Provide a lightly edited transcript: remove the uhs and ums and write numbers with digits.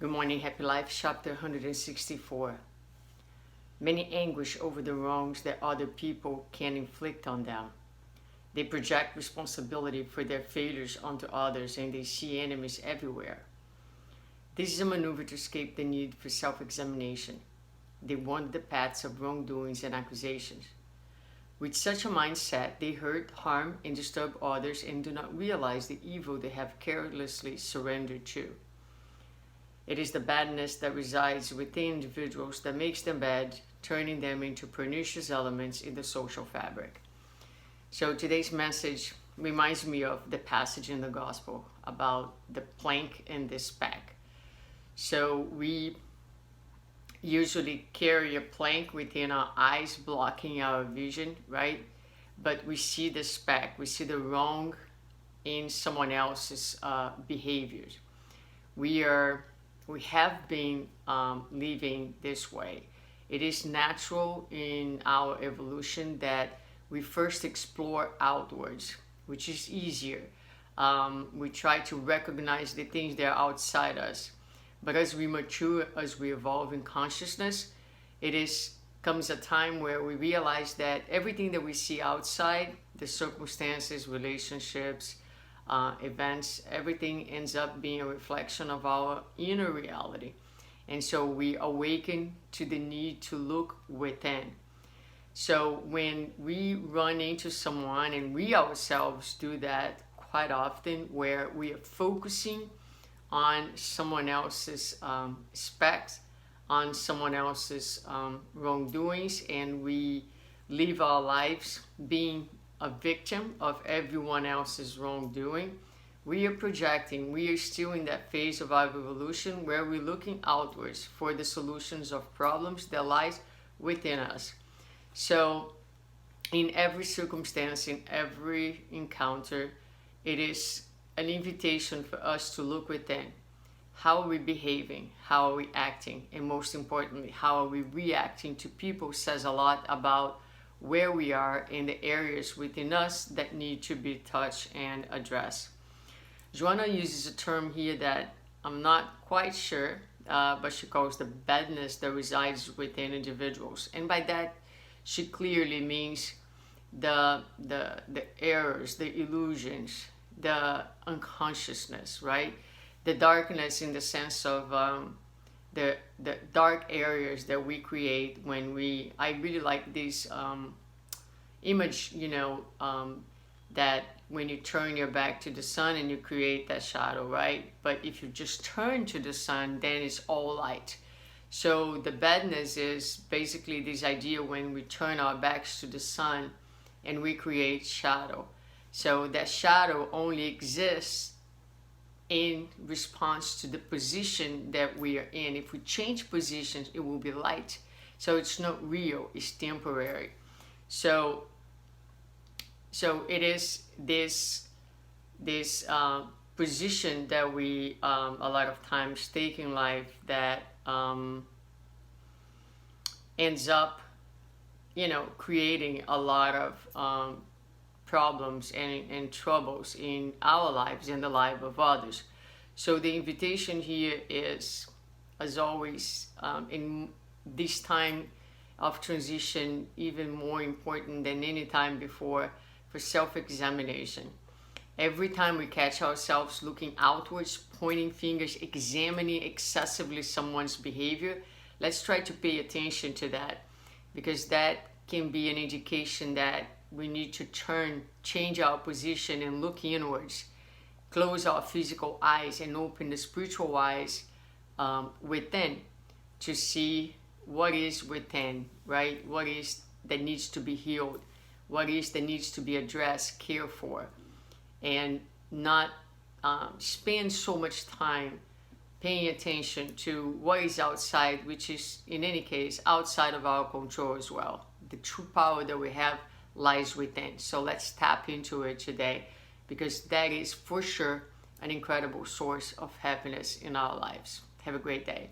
Good morning, Happy Life, chapter 164. Many anguish over the wrongs that other people can inflict on them. They project responsibility for their failures onto others and they see enemies everywhere. This is a maneuver to escape the need for self-examination. They wander the paths of wrongdoings and accusations. With such a mindset, they hurt, harm, and disturb others and do not realize the evil they have carelessly surrendered to. It is the badness that resides within individuals that makes them bad, turning them into pernicious elements in the social fabric. So today's message reminds me of the passage in the gospel about the plank and the speck. So we usually carry a plank within our eyes blocking our vision, right? But we see the speck, we see the wrong in someone else's behaviors. We have been living this way. It is natural in our evolution that we first explore outwards, which is easier. We try to recognize the things that are outside us. But as we mature, as we evolve in consciousness, comes a time where we realize that everything that we see outside, the circumstances, relationships, events, everything ends up being a reflection of our inner reality. And so we awaken to the need to look within. So when we run into someone, and we ourselves do that quite often, where we are focusing on someone else's specs, on someone else's wrongdoings, and we live our lives being a victim of everyone else's wrongdoing, we are projecting. We are still in that phase of our evolution where we're looking outwards for the solutions of problems that lies within us. So in every circumstance, in every encounter, it is an invitation for us to look within. How are we behaving? How are we acting? And most importantly, how are we reacting to people says a lot about where we are in the areas within us that need to be touched and addressed. Joanna uses a term here that I'm not quite sure, but she calls the badness that resides within individuals. And by that, she clearly means the errors, the illusions, the unconsciousness, right? The darkness in the sense of the dark areas that we create when I really like this image, that when you turn your back to the sun and you create that shadow, right? But if you just turn to the sun, then it's all light. So the badness is basically this idea when we turn our backs to the sun and we create shadow. So that shadow only exists in response to the position that we are in. If we change positions, it will be light. So it's not real, it's temporary. So it is this position that we a lot of times take in life that ends up, creating a lot of problems and troubles in our lives and the life of others. So the invitation here is, as always, in this time of transition, even more important than any time before, for self-examination. Every time we catch ourselves looking outwards, pointing fingers, examining excessively someone's behavior, let's try to pay attention to that, because that can be an indication that we need to change our position and look inwards, close our physical eyes and open the spiritual eyes within to see what is within, right? What is that needs to be healed? What is that needs to be addressed, cared for? And not spend so much time paying attention to what is outside, which is, in any case, outside of our control as well. The true power that we have lies within. So let's tap into it today, because that is for sure an incredible source of happiness in our lives. Have a great day.